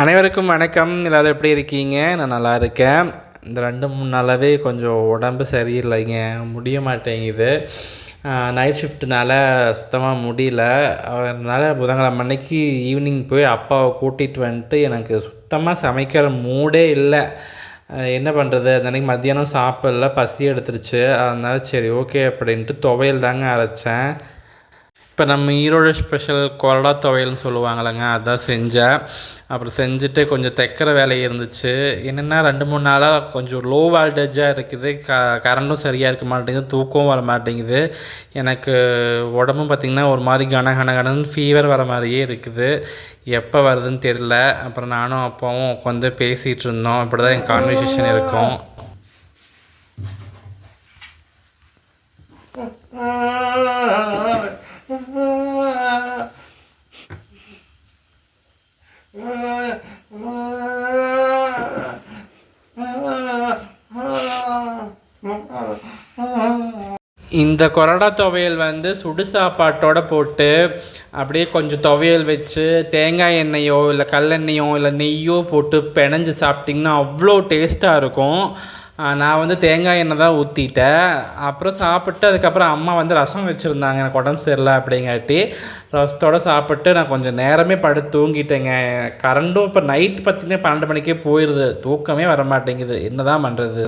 அனைவருக்கும் வணக்கம். எல்லாரும் எப்படி இருக்கீங்க? நான் நல்லா இருக்கேன். இந்த 2-3 நாளாகவே கொஞ்சம் உடம்பு சரியில்லைங்க. முடிய மாட்டேங்குது. நைட் ஷிஃப்ட்னால சுத்தமாக முடியல. அதனால் புதன்கிழமை அன்னைக்கு ஈவினிங் போய் அப்பாவை கூட்டிகிட்டு வந்துட்டு எனக்கு சுத்தமாக சமைக்கிற மூடே இல்லை. என்ன பண்ணுறது, அந்த அன்றைக்கி மத்தியானம் சாப்பிடல, பசி எடுத்துருச்சு. அதனால் சரி ஓகே அப்படின்ட்டு துவையல் தாங்க அரைச்சேன். இப்போ நம்ம ஈரோடு ஸ்பெஷல் கொரடா துவையல்னு சொல்லுவாங்களேங்க, அதான் செஞ்சேன். அப்புறம் செஞ்சுட்டு கொஞ்சம் தைக்கிற வேலை இருந்துச்சு. என்னென்னா 2-3 நாளாக கொஞ்சம் லோ வால்டேஜாக இருக்குது. கரண்ட்டும் சரியாக இருக்க மாட்டேங்குது, தூக்கமும் வர மாட்டேங்குது. எனக்கு உடம்பும் பார்த்திங்கன்னா ஒரு மாதிரி கனன்னு ஃபீவர் வர மாதிரியே இருக்குது. எப்போ வருதுன்னு தெரில. அப்புறம் நானும் அப்பாவும் உட்காந்து பேசிகிட்டு இருந்தோம். இப்படி தான் என் கான்வர்சேஷன் இருக்கும். இந்த கொரடா துவையல் சுடு சாப்பாட்டோடு போட்டு அப்படியே கொஞ்சம் துவையல் வச்சு தேங்காய் எண்ணெயோ இல்லை கல்லெண்ணெயோ இல்லை நெய்யோ போட்டு பிணைஞ்சு சாப்பிட்டிங்கன்னா அவ்வளோ டேஸ்ட்டாக இருக்கும். நான் தேங்காய் எண்ணெய் தான் ஊற்றிட்டேன். அப்புறம் சாப்பிட்டு அதுக்கப்புறம் அம்மா ரசம் வச்சுருந்தாங்க. எனக்கு உடம்பு சரியில்லை அப்படிங்காட்டி ரசத்தோடு சாப்பிட்டு நான் கொஞ்சம் நேரமே படுத்து தூங்கிட்டேங்க. கரண்ட்டும் இப்போ நைட் பார்த்திங்கன்னா 12 மணிக்கே போயிடுது. தூக்கமே வர மாட்டேங்குது. என்ன தான் பண்ணுறது?